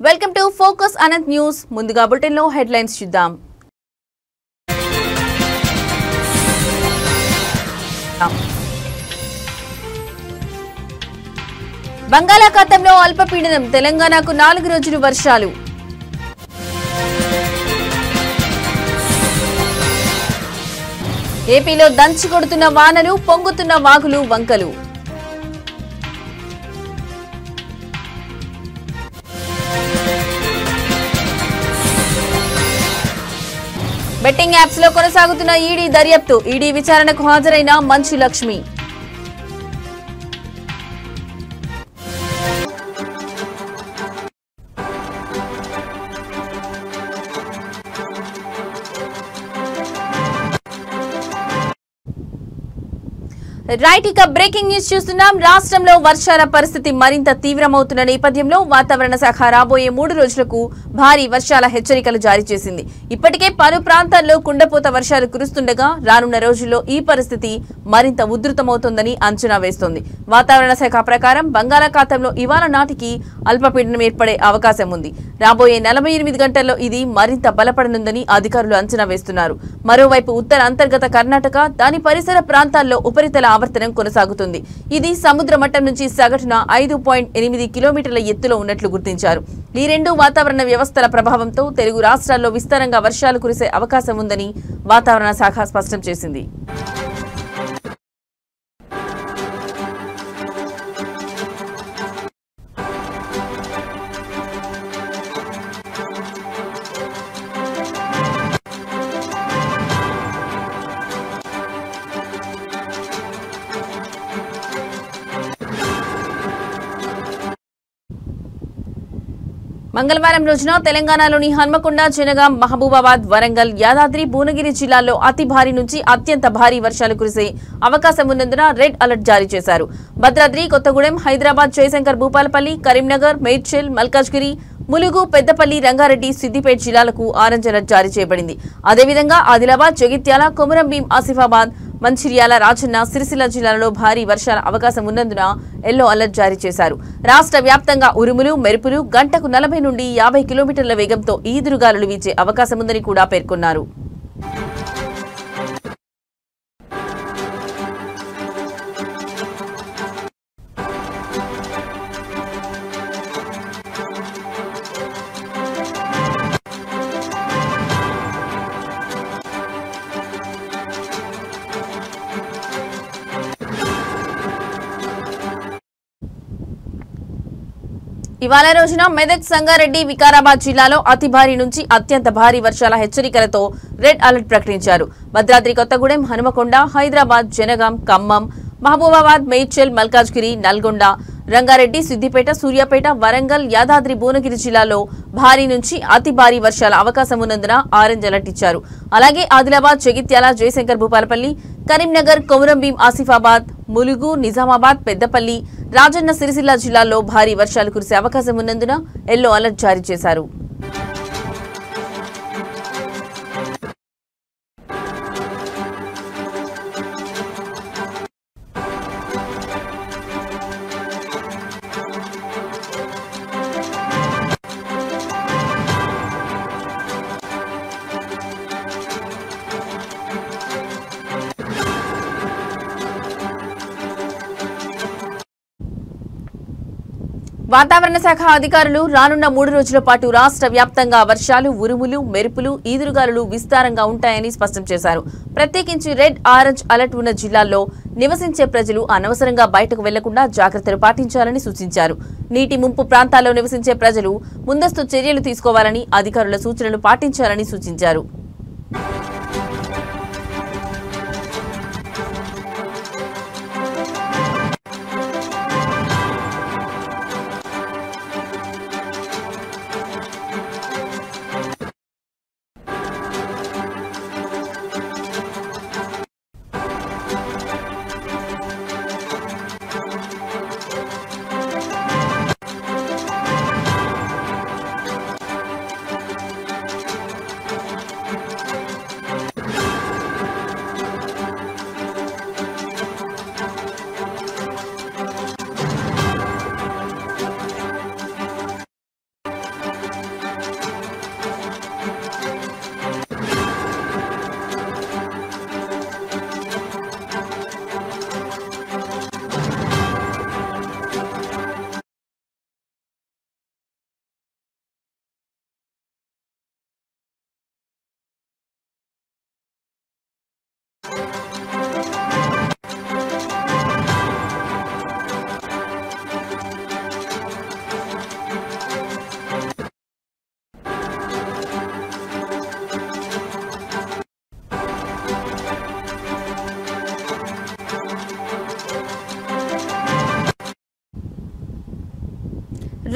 Welcome to focus Anant news. ముందుగా bulletin లో headlines చూద్దాం. బంగాళాఖాతంలో అల్పపీడనం, తెలంగాణకు 4 రోజులు వర్షాలు. ఏపీలో దంచి కొడుతున్న వానలు, పొంగుతున్న వాగులు, వంకలు. బెట్టింగ్ యాప్స్ లో కొనసాగుతున్న ఈడీ దర్యాప్తు, ఈడీ విచారణకు హాజరైన మంచు లక్ష్మి. రైట్, ఇక బ్రేకింగ్ న్యూస్ చూస్తున్నాం. రాష్ట్రంలో వర్షాల పరిస్థితి మరింత తీవ్రమవుతున్న నేపథ్యంలో వాతావరణ శాఖ రాబోయే 3 రోజులకు భారీ వర్షాల హెచ్చరికలు జారీ చేసింది. ఇప్పటికే పలు ప్రాంతాల్లో కుండపోత వర్షాలు కురుస్తుండగా రానున్న రోజుల్లో ఈ పరిస్థితి మరింత ఉధృతమవుతోందని అంచనా వేస్తోంది. వాతావరణ శాఖ ప్రకారం బంగాళాఖాతంలో ఇవాళ నాటికి అల్పపీడనం ఏర్పడే అవకాశం ఉంది. రాబోయే 48 గంటల్లో ఇది మరింత బలపడనుందని అధికారులు అంచనా వేస్తున్నారు. మరోవైపు ఉత్తర అంతర్గత కర్ణాటక, దాని పరిసర ప్రాంతాల్లో ఉపరితల ఆవర్తనం కొనసాగుతుంది. ఇది సముద్ర మట్టం నుంచి సగటున 5.8 కిలోమీటర్ల ఎత్తులో ఉన్నట్లు గుర్తించారు. ఈ 2 వాతావరణ వ్యవస్థల ప్రభావంతో తెలుగు రాష్ట్రాల్లో విస్తారంగా వర్షాలు కురిసే అవకాశం ఉందని వాతావరణ శాఖ స్పష్టం చేసింది. మంగళవారం రోజున తెలంగాణలోని హన్మకొండ, జనగాం, మహబూబాబాద్, వరంగల్, యాదాద్రి, భువనగిరి జిల్లాల్లో అతి భారీ నుంచి అత్యంత భారీ వర్షాలు కురిసే అవకాశం ఉన్నందున రెడ్ అలర్ట్ జారీ చేశారు. భద్రాద్రి కొత్తగూడెం, హైదరాబాద్, జయశంకర్ భూపాలపల్లి, కరీంనగర్, మేడ్చల్, మల్కాజ్గిరి, ములుగు, పెద్దపల్లి, రంగారెడ్డి, సిద్దిపేట జిల్లాలకు ఆరెంజ్ అలర్ట్ జారీ చేయబడింది. అదేవిధంగా ఆదిలాబాద్, జగిత్యాల, కొమురంభీం, ఆసిఫాబాద్, మంచిర్యాల, రాజన్న, సిరిసిల్ల జిల్లాలలో భారీ వర్షాల అవకాశం ఉన్నందున ఎల్లో అలర్ట్ జారీ చేశారు. రాష్ట్ర వ్యాప్తంగా ఉరుములు, మెరుపులు, గంటకు 40 నుండి 50 కిలోమీటర్ల వేగంతో ఈదురుగాలులు వీచే అవకాశం ఉందని కూడా పేర్కొన్నారు. ఇవాళ రోజున మెదక్, సంగారెడ్డి, వికారాబాద్ జిల్లాలో అతి భారీ నుంచి అత్యంత భారీ వర్షాల హెచ్చరికలతో రెడ్ అలర్ట్ ప్రకటించారు. భద్రాద్రి కొత్తగూడెం, హనుమకొండ, హైదరాబాద్, జనగాం, ఖమ్మం, మహబూబాబాద్, మేడ్చల్, మల్కాజ్గిరి, నల్గొండ, రంగారెడ్డి, సిద్దిపేట, సూర్యాపేట, వరంగల్, యాదాద్రి, భువనగిరి జిల్లాలో భారీ నుంచి అతి భారీ వర్షాల అవకాశం ఉన్నందున ఆరెంజ్ అలర్ట్ ఇచ్చారు. అలాగే ఆదిలాబాద్, జగిత్యాల, జయశంకర్ భూపాలపల్లి, కరీంనగర్, కొమురంభీం, ఆసిఫాబాద్, ములుగు, నిజామాబాద్, పెద్దపల్లి, రాజన్న, సిరిసిల్ల జిల్లాల్లో భారీ వర్షాలు కురిసే అవకాశం ఉన్నందున ఎల్లో అలర్ట్ జారీ చేశారు. వాతావరణ శాఖ అధికారులు రానున్న 3 రోజుల పాటు రాష్ట్ర వ్యాప్తంగా వర్షాలు, ఉరుములు, మెరుపులు, ఈదురుగాలులు విస్తారంగా ఉంటాయని స్పష్టం చేశారు. ప్రత్యేకించి రెడ్, ఆరెంజ్ అలర్ట్ ఉన్న జిల్లాల్లో నివసించే ప్రజలు అనవసరంగా బయటకు వెళ్లకుండా జాగ్రత్తలు పాటించాలని సూచించారు. నీటి ముంపు ప్రాంతాల్లో నివసించే ప్రజలు ముందస్తు చర్యలు తీసుకోవాలని, అధికారుల సూచనలు పాటించాలని సూచించారు.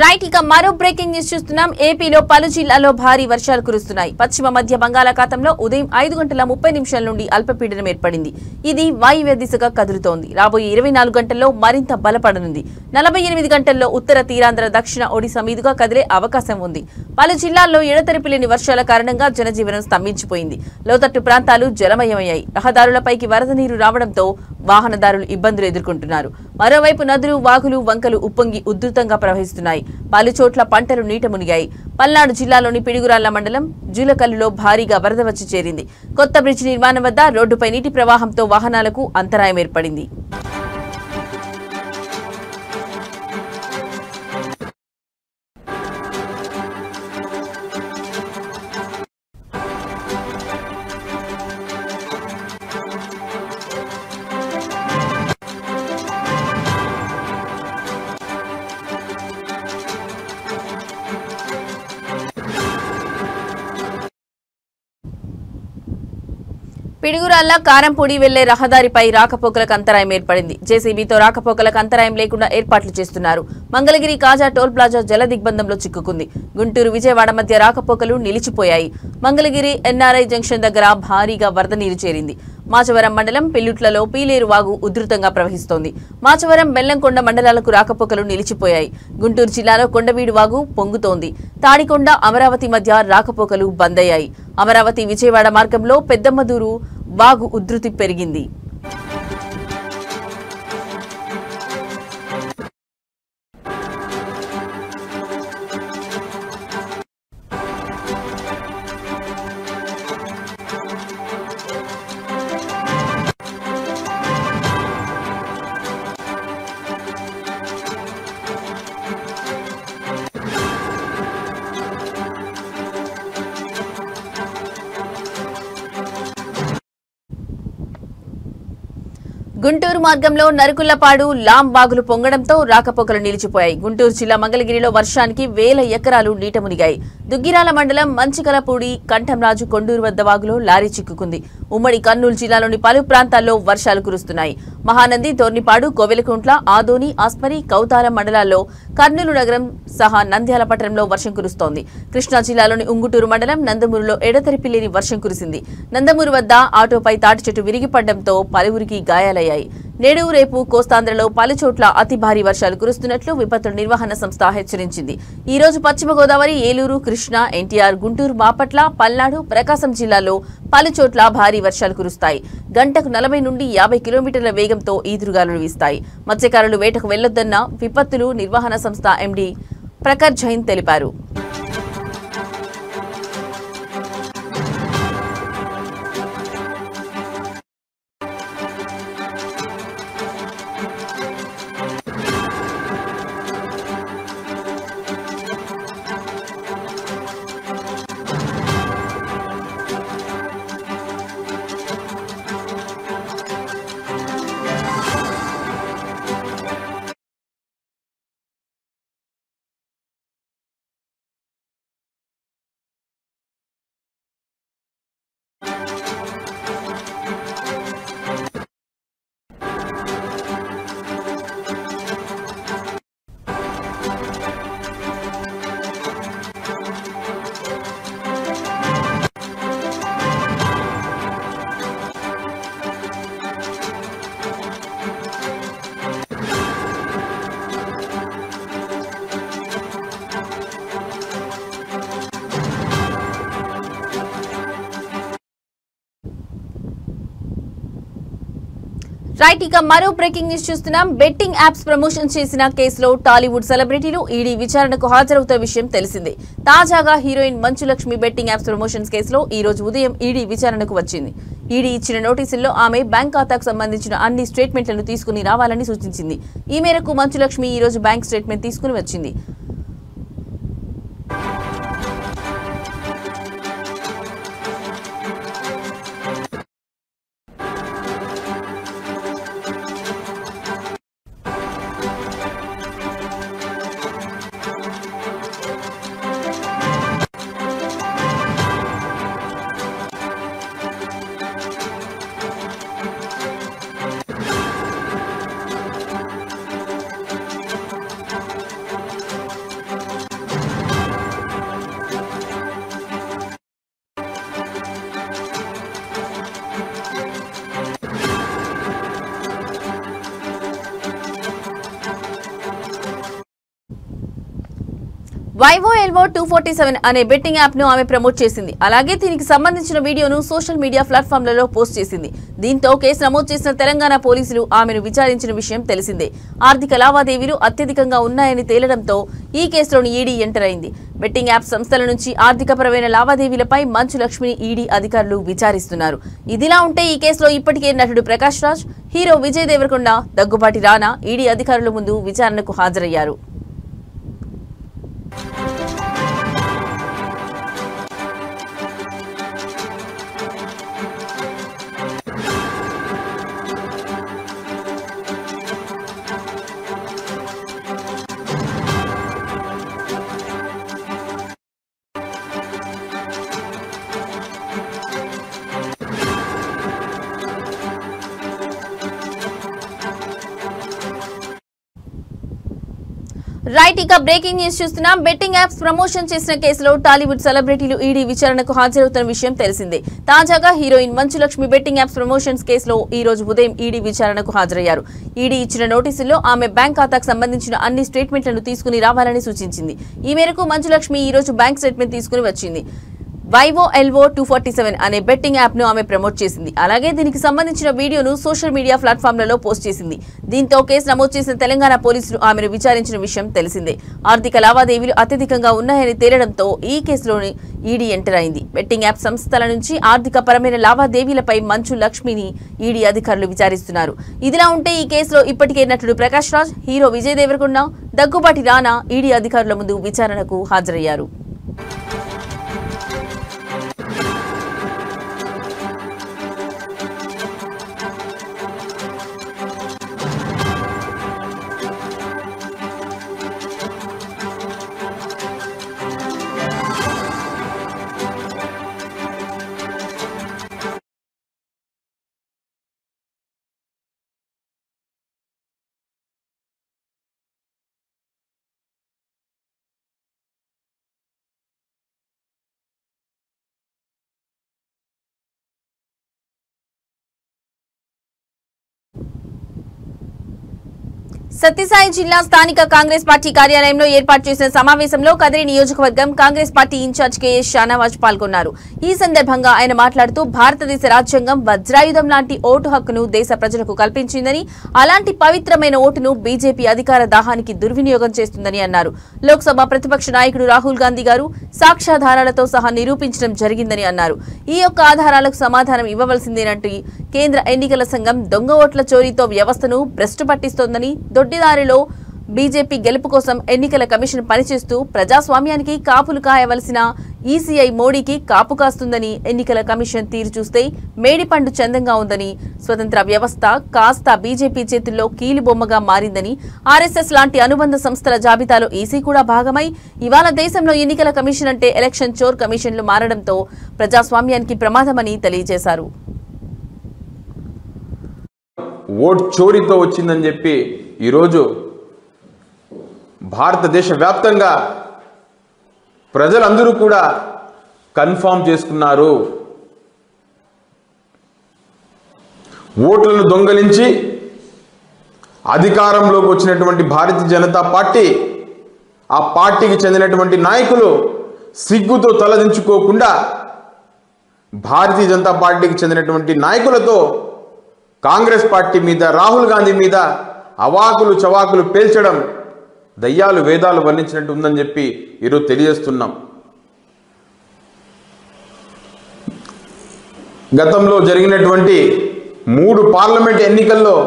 రైట్ ఇక మరో బ్రేకింగ్ న్యూస్ చూస్తున్నాం. ఏపీలో పలు జిల్లాల్లో భారీ వర్షాలు కురుస్తున్నాయి. పశ్చిమ మధ్య బంగాళాఖాతంలో ఉదయం 5:30 నుండి అల్పపీడనం ఏర్పడింది. ఇది వాయువ్య దిశగా కదులుతోంది. రాబోయే 24 గంటల్లో మరింత బలపడనుంది. 48 గంటల్లో ఉత్తర తీరాంధ్ర దక్షిణ ఒడిశా మీదుగా కదిలే అవకాశం ఉంది. పలు జిల్లాల్లో ఎడతెరిపి లేని వర్షాల కారణంగా జనజీవనం స్తంభించిపోయింది. లోతట్టు ప్రాంతాలు జలమయమయ్యాయి. రహదారులపైకి వరద నీరు రావడంతో వాహనదారులు ఇబ్బందులు ఎదుర్కొంటున్నారు. మరోవైపు నదులు, వాగులు, వంకలు ఉప్పొంగి ఉధృతంగా ప్రవహిస్తున్నాయి. పలు చోట్ల పంటలు నీట మునిగాయి. పల్నాడు జిల్లాలోని పిడుగురాళ్ల మండలం జూలకల్లులో భారీగా వరద వచ్చి చేరింది. కొత్త బ్రిడ్జి నిర్మాణం వద్ద రోడ్డుపై నీటి ప్రవాహంతో వాహనాలకు అంతరాయం ఏర్పడింది. పిడుగురాళ్ల కారంపూడి వెళ్లే రహదారిపై రాకపోకలకు అంతరాయం ఏర్పడింది. జేసీబీతో రాకపోకలకు అంతరాయం లేకుండా ఏర్పాట్లు చేస్తున్నారు. మంగళగిరి కాజా టోల్ ప్లాజా జల దిగ్బంధంలో చిక్కుకుంది. గుంటూరు, విజయవాడ మధ్య రాకపోకలు నిలిచిపోయాయి. మంగళగిరి ఎన్ఆర్ఐ జంక్షన్ దగ్గర భారీగా వరద నీరు చేరింది. మాచవరం మండలం పిల్లుట్లలో పీలేరు వాగు ఉధృతంగా ప్రవహిస్తోంది. మాచవరం, బెల్లంకొండ మండలాలకు రాకపోకలు నిలిచిపోయాయి. గుంటూరు జిల్లాలో కొండవీడు వాగు పొంగుతోంది. తాడికొండ, అమరావతి మధ్య రాకపోకలు బంద్ అయ్యాయి. అమరావతి, విజయవాడ మార్గంలో పెద్దమ్మదూరు వాగు ఉధృతి పెరిగింది. గుంటూరు మార్గంలో నరుకుళ్లపాడు, లాం వాగులు పొంగడంతో రాకపోకలు నిలిచిపోయాయి. గుంటూరు జిల్లా మంగళగిరిలో వర్షానికి వేల ఎకరాలు నీట మునిగాయి. దుగ్గిరాల మండలం మంచికలపూడి, కంఠంరాజు, కొండూరు వద్ద వాగులో లారీ చిక్కుకుంది. ఉమ్మడి కర్నూలు జిల్లాలోని పలు ప్రాంతాల్లో వర్షాలు కురుస్తున్నాయి. మహానంది, దోర్నిపాడు, కోవెలకుంట్ల, ఆదోని, ఆస్మరి, కౌతాలం మండలాల్లో, కర్నూలు నగరం సహా నంద్యాల పట్టణంలో వర్షం కురుస్తోంది. కృష్ణా జిల్లాలోని ఉంగుటూరు మండలం నందమూరులో ఎడతెరిపి లేని వర్షం కురిసింది. నందమూరు వద్ద ఆటోపై తాటి చెట్టు విరిగిపడడంతో పలువురికి గాయాలయ్యాయి. నేడు, రేపు కోస్తాంధ్రలో పలుచోట్ల అతి భారీ వర్షాలు కురుస్తున్నట్లు విపత్తుల నిర్వహణ సంస్థ హెచ్చరించింది. ఈ రోజు పశ్చిమ గోదావరి, ఏలూరు, కృష్ణా, ఎన్టీఆర్, గుంటూరు, బాపట్ల, పల్నాడు, ప్రకాశం జిల్లాల్లో పలుచోట్ల భారీ వర్షాలు కురుస్తాయి. గంటకు 40 నుండి 50 కిలోమీటర్ల వేగంతో ఈదురుగాలులు వీస్తాయి. మత్స్యకారులు వేటకు వెళ్లొద్దన్న విపత్తులు నిర్వహణ సంస్థ ఎండీ ప్రఖర్ జైన్ తెలిపారు. రైట్ ఇక మరో బ్రేకింగ్ న్యూస్ చూస్తున్నాం. బెట్టింగ్ యాప్స్ ప్రమోషన్ చేసిన కేసులో టాలీవుడ్ సెలబ్రిటీలు ఈడీ విచారణకు హాజరవుతున్న విషయం తెలిసిందే. తాజాగా heroine Manchu Lakshmi betting apps promotions కేసులో ఈ రోజు ఉదయం ఈడీ విచారణకు వచ్చింది. ఈడీ ఇచ్చిన నోటీసుల్లో ఆమె బ్యాంక్ ఖాతాకు సంబంధించిన అన్ని స్టేట్మెంట్లను తీసుకుని రావాలని సూచించింది. ఈ మేరకు మంచు లక్ష్మి ఈ రోజు బ్యాంక్ స్టేట్మెంట్ తీసుకుని వచ్చింది. వైవో ఎల్వో 247 అనే బెట్టింగ్ యాప్ ను ఆమె ప్రమోట్ చేసింది. అలాగే దీనికి సంబంధించిన వీడియోను సోషల్ మీడియా ప్లాట్ఫామ్లలో పోస్ట్ చేసింది. దీంతో కేసు నమోదు చేసిన తెలంగాణ పోలీసులు ఆమెను విచారించిన విషయం తెలిసిందే. ఆర్థిక లావాదేవీలు అత్యధికంగా ఉన్నాయని తేలడంతో ఈ కేసులోని ఈడీ ఎంటర్ అయింది. బెట్టింగ్ యాప్ సంస్థల నుంచి ఆర్థికపరమైన లావాదేవీలపై మంచు లక్ష్మిని ఈడీ అధికారులు విచారిస్తున్నారు. ఇదిలా ఉంటే ఈ కేసులో ఇప్పటికే నటుడు ప్రకాష్ రాజ్, హీరో విజయ్ దేవరకొండ, దగ్గుబాటి రానా ఈడీ అధికారుల ముందు విచారణకు హాజరయ్యారు. రైట్, ఇక బ్రేకింగ్ న్యూస్ చూస్తున్నాం. బెట్టింగ్ యాప్స్ ప్రమోషన్ చేసిన కేసులో టాలీవుడ్ సెలబ్రిటీలు ఈడీ విచారణకు హాజరవుతున్న విషయం తెలిసిందే. తాజాగా heroine Manchu Lakshmi betting apps promotions కేసులో ఈ రోజు ఉదయం ఈడీ విచారణకు హాజరయ్యారు. ఈడీ ఇచ్చిన నోటీసుల్లో ఆమె బ్యాంక్ ఖాతాకు సంబంధించిన అన్ని స్టేట్మెంట్లను తీసుకుని రావాలని సూచించింది. ఈ మేరకు మంచు లక్ష్మి ఈ రోజు బ్యాంక్ స్టేట్మెంట్ తీసుకుని వచ్చింది. వైవో ఎల్వో 247 అనే బెట్టింగ్ యాప్ ను ఆమె ప్రమోట్ చేసింది. అలాగే దీనికి సంబంధించిన వీడియోను సోషల్ మీడియా ప్లాట్ఫామ్లలో పోస్ట్ చేసింది. దీంతో కేసు నమోదు చేసిన తెలంగాణ పోలీసులు ఆమెను విచారించిన విషయం తెలిసిందే. ఆర్థిక లావాదేవీలు అత్యధికంగా ఉన్నాయని తేలడంతో ఈ కేసులోని ఈడీ ఎంటర్ అయింది. బెట్టింగ్ యాప్ సంస్థల నుంచి ఆర్థిక పరమైన లావాదేవీలపై మంచు లక్ష్మిని ఈడీ అధికారులు విచారిస్తున్నారు. ఇదిలా ఉంటే ఈ కేసులో ఇప్పటికే నటుడు ప్రకాష్ రాజ్, హీరో విజయ్ దేవరకొండ, దగ్గుబాటి రానా ఈడీ అధికారుల ముందు విచారణకు హాజరయ్యారు. సత్యసాయి జిల్లా స్థానిక కాంగ్రెస్ పార్టీ కార్యాలయంలో ఏర్పాటు చేసిన సమావేశంలో కదిరి నియోజకవర్గం Congress party in charge K S Shahnawaz పాల్గొన్నారు. ఈ సందర్భంగా ఆయన మాట్లాడుతూ భారతదేశ రాజ్యాంగం వజ్రాయుధం లాంటి ఓటు హక్కును దేశ ప్రజలకు కల్పించిందని, అలాంటి పవిత్రమైన ఓటును బీజేపీ అధికార దాహానికి దుర్వినియోగం చేస్తుందని అన్నారు. లోక్సభ ప్రతిపక్ష నాయకుడు రాహుల్ గాంధీ గారు సాక్ష్యాధారాలతో సహా నిరూపించడం జరిగిందని అన్నారు. ఈ యొక్క ఆధారాలకు సమాధానం ఇవ్వవలసిందేనంటూ కేంద్ర ఎన్నికల సంఘం దొంగ ఓట్ల చోరీతో వ్యవస్థను భ్రష్టు పట్టిస్తోందని, దొడ్డిదారిలో బీజేపీ గెలుపు కోసం ఎన్నికల కమిషన్ పనిచేస్తూ ప్రజాస్వామ్యానికి కాపులు కాయవలసిన ఈసీఐ మోడీకి కాపు కాస్తుందని, ఎన్నికల కమిషన్ తీరు చూస్తే మేడిపండు చందంగా ఉందని, స్వతంత్ర వ్యవస్థ కాస్త బీజేపీ చేతుల్లో కీలుబొమ్మగా మారిందని, ఆర్ఎస్ఎస్ లాంటి అనుబంధ సంస్థల జాబితాలో ఈసీ కూడా భాగమై ఇవాళ దేశంలో ఎన్నికల కమిషన్ అంటే ఎలక్షన్ చోర్ కమిషన్లు మారడంతో ప్రజాస్వామ్యానికి ప్రమాదమని తెలియజేశారు. ఓట్ చోరీతో వచ్చిందని చెప్పి ఈరోజు భారతదేశ వ్యాప్తంగా ప్రజలందరూ కూడా కన్ఫర్మ్ చేసుకున్నారు. ఓట్లను దొంగలించి అధికారంలోకి వచ్చినటువంటి భారతీయ జనతా పార్టీ, ఆ పార్టీకి చెందినటువంటి నాయకులు సిగ్గుతో తలదించుకోకుండా భారతీయ జనతా పార్టీకి చెందినటువంటి నాయకులతో కాంగ్రెస్ పార్టీ మీద, రాహుల్ గాంధీ మీద అవాకులు చవాకులు పేల్చడం దయ్యాలు వేదాలు వర్ణించినట్టు ఉందని చెప్పి ఈరోజు తెలియజేస్తున్నాం. గతంలో జరిగినటువంటి 3 పార్లమెంట్ ఎన్నికల్లో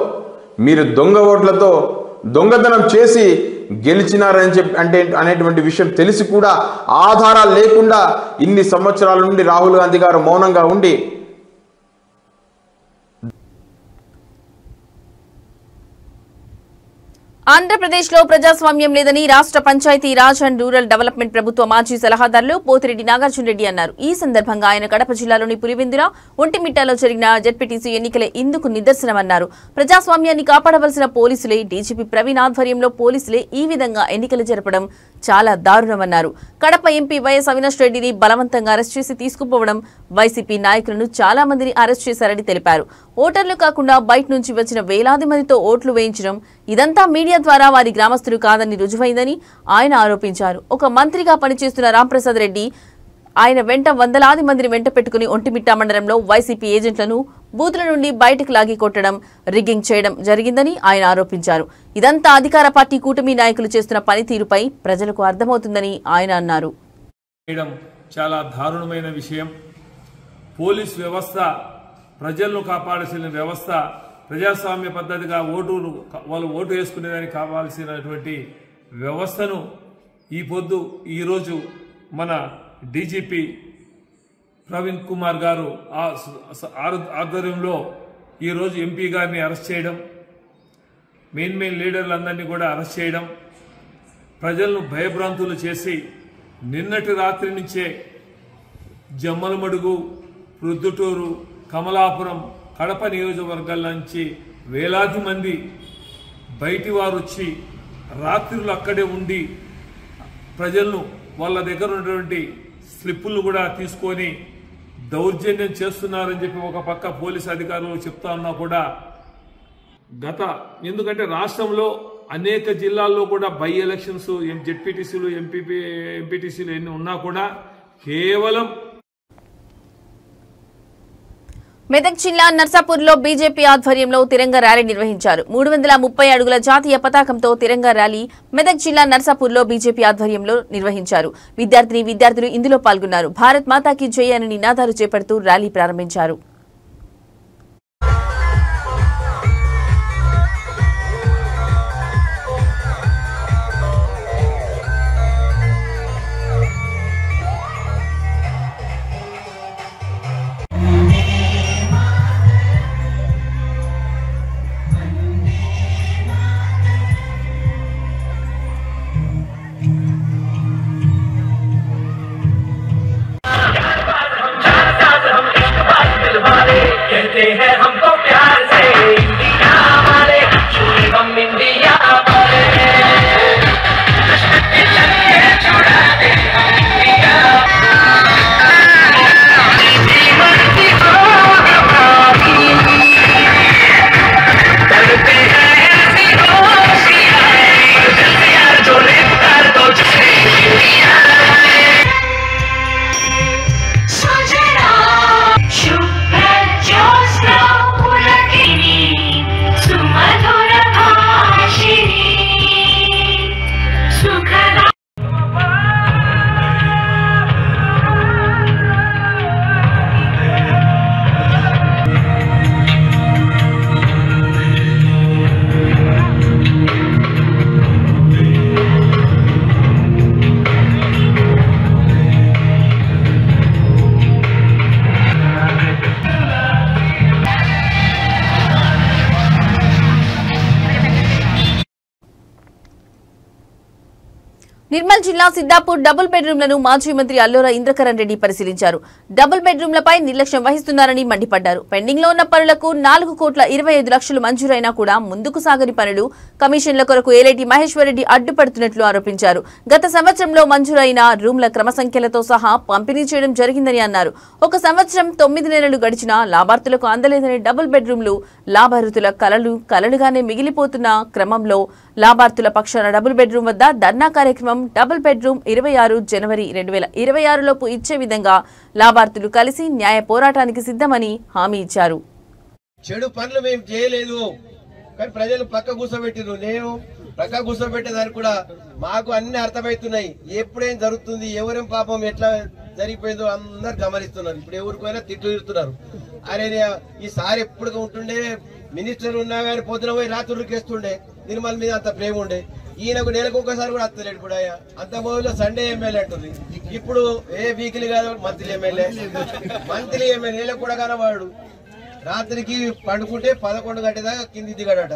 మీరు దొంగ ఓట్లతో దొంగతనం చేసి గెలిచినారని చెప్పి అనేటువంటి విషయం తెలిసి కూడా ఆధారాలు లేకుండా ఇన్ని సంవత్సరాల నుండి రాహుల్ గాంధీ గారు మౌనంగా ఉండి ఆంధ్రప్రదేశ్లో ప్రజాస్వామ్యం లేదని రాష్ట్ర Panchayati Raj and rural development ప్రభుత్వ మాజీ సలహాదారులు పోతిరెడ్డి నాగార్జున రెడ్డి అన్నారు. ఈ సందర్భంగా ఆయన కడప జిల్లాలోని పులివెందుల, ఒంటిమిట్టలో జరిగిన జెడ్పీటీసీ ఎన్నికలే ఇందుకు నిదర్శనమన్నారు. ప్రజాస్వామ్యాన్ని కాపాడవలసిన పోలీసులే, డీజీపీ ప్రవీణ్ ఆధ్వర్యంలో పోలీసులే ఈ విధంగా ఎన్నికలు జరపడం చాలా దారుణమన్నారు. కడప ఎంపీ వైఎస్ అవినాష్ రెడ్డిని బలవంతంగా అరెస్ట్ చేసి తీసుకుపోవడం, వైసీపీ నాయకులను చాలా మందిని అరెస్ట్ చేశారని తెలిపారు. ఓటర్లు కాకుండా బయట నుంచి వచ్చిన వేలాది మందితో ఓట్లు వేయించడం, ఇదంతా మీడియా ద్వారా వారి గ్రామస్తులు కాదని రుజువైందని ఆయన ఆరోపించారు. ఒక మంత్రిగా పనిచేస్తున్న రాంప్రసాద్ రెడ్డి ఆయన వెంట వందలాది మందిని వెంట పెట్టుకుని ఒంటిమిట్ట మండలంలో వైసీపీ ఏజెంట్లను బూతుల నుండి బయటకు లాగి కొట్టడం, రిగ్గింగ్ చేయడం జరిగిందని ఆయన ఆరోపించారు. ఇదంతా అధికార పార్టీ కూటమి నాయకులు చేస్తున్న పనితీరుపై ప్రజలకు అర్థమవుతుందని ఆయన అన్నారు. చాలా దారుణమైన విషయం. పోలీస్ వ్యవస్థ ప్రజలను కాపాడాల్సిన వ్యవస్థ, ప్రజాస్వామ్య పద్ధతిగా వాళ్ళు ఓటు వేసుకునేదానికి కావాల్సినటువంటి వ్యవస్థను ఈరోజు మన డీజీపీ ప్రవీణ్ కుమార్ గారు ఆధ్వర్యంలో ఈరోజు ఎంపీ గారిని అరెస్ట్ చేయడం, మెయిన్ లీడర్లందరినీ కూడా అరెస్ట్ చేయడం, ప్రజలను భయభ్రాంతులు చేసి నిన్నటి రాత్రి నుంచే జమ్మలమడుగు, ప్రొద్దుటూరు, కమలాపురం, కడప నియోజకవర్గాల నుంచి వేలాది మంది బయటి వారు వచ్చి రాత్రులు అక్కడే ఉండి ప్రజలను వాళ్ళ దగ్గర ఉన్నటువంటి స్లిప్పులు కూడా తీసుకొని దౌర్జన్యం చేస్తున్నారని చెప్పి ఒక పక్క పోలీసు అధికారులు చెప్తా ఉన్నా కూడా ఎందుకంటే రాష్ట్రంలో అనేక జిల్లాల్లో కూడా బై ఎలక్షన్స్, జెడ్పీటీసీలు, ఎంపీటీసీలు ఎన్ని ఉన్నా కూడా కేవలం మెదక్ జిల్లా నర్సాపూర్లో బీజేపీ ఆధ్వర్యంలో తిరంగా ర్యాలీ నిర్వహించారు. 330 అడుగుల జాతీయ పతాకంతో తిరంగా ర్యాలీ మెదక్ జిల్లా నర్సాపూర్లో బీజేపీ ఆధ్వర్యంలో నిర్వహించారు. విద్యార్థులు ఇందులో పాల్గొన్నారు. భారత్ మాతాకి జై అని నినాదాలు చేపడుతూ ర్యాలీ ప్రారంభించారు. నిర్మల్ జిల్లా సిద్దాపూర్ డబుల్ బెడ్రూమ్లను మాజీ మంత్రి అల్లోరా ఇంద్రకరణ్ రెడ్డి పరిశీలించారు. డబుల్ బెడ్రూమ్లపై నిర్లక్ష్యం వహిస్తున్నారని మండిపడ్డారు. పెండింగ్ లో ఉన్న పనులకు 4,25,00,000 మంజూరైనా కూడా ముందుకు సాగని పనులు, కమిషన్ల కొరకు ఏలేటి మహేశ్వర్ రెడ్డి అడ్డుపడుతున్నట్లు ఆరోపించారు. గత సంవత్సరంలో మంజూరైన రూమ్ల క్రమసంఖ్యలతో సహా పంపిణీ చేయడం జరిగిందని అన్నారు. ఒక సంవత్సరం 9 నెలలు గడిచినా లాభార్థులకు అందలేదని డబుల్ బెడ్రూమ్లు లాభార్థుల కలలుగానే మిగిలిపోతున్న క్రమంలో లాభార్థుల పక్షాన డబుల్ బెడ్రూమ్ వద్ద ధర్నా కార్యక్రమం డబుల్ బెడ్రూమ్ 26 జనవరి 2026 లోపు ఇచ్చే విధంగా లాభార్థులు కలిసి న్యాయ పోరాటానికి సిద్ధమని హామీ ఇచ్చారు. చెడు పనులు మేము చేయలేదు, కానీ ప్రజలు పక్క కూర్చోబెట్టిరు. నేను పక్క కూర్చోబెట్టేదానికి కూడా మాకు అన్ని అర్థమవుతున్నాయి. ఎప్పుడేం జరుగుతుంది, ఎవరేం పాపం ఎట్లా జరిగిపోయిందో అందరు గమనిస్తున్నారు. ఇప్పుడు ఎవరికైనా తిట్లు తిడుతున్నారు. అరే ఈసారి ఎప్పుడు ఉంటుండే మినిస్టర్ ఉన్నా కానీ పొద్దున పోయి రాత్రులకు వేస్తుండే, నిర్మల్ మీద అంత ప్రేమ ఉండే. ఈయనకు నెలకు ఒకసారి కూడా వస్తలేడు. ఇప్పుడు అంత మొదలు సండే ఎమ్మెల్యే అంటుంది, ఇప్పుడు ఏ వీక్లీ కాదు మంత్లీ ఎమ్మెల్యే నెలకు కూడా కానవాడు. రాత్రికి పడుకుంటే 11 గంటల దాకా కింది దిగాడట.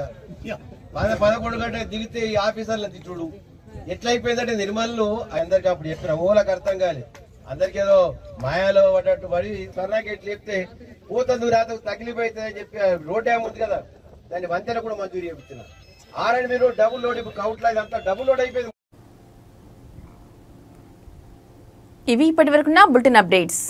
11 గంటల దిగితే ఈ ఆఫీసర్లను తిట్టుడు ఎట్లయిపోయిందంటే నిర్మల్లో అందరికి అప్పుడు చెప్పిన ఓలకు అర్థం కాలే. అందరికి ఏదో మాయాలో పడ్డట్టు పడి సర్నాకి ఎట్లు చెప్తే పోతుంది రాత తగిలిపోతుందని చెప్పి రోడ్ డ్యామ్ ఉంది కదా, దాన్ని వంతెన కూడా మంజూరు చేస్తున్నారు. ఆర్ఎండ్బి రోడ్ డబుల్ లోడ్, ఇప్పుడు కౌట్లా ఇదంతా డబుల్ లోడ్ అయిపోయింది. ఇవి ఇప్పటివరకున్న బులెటిన్ అప్డేట్స్.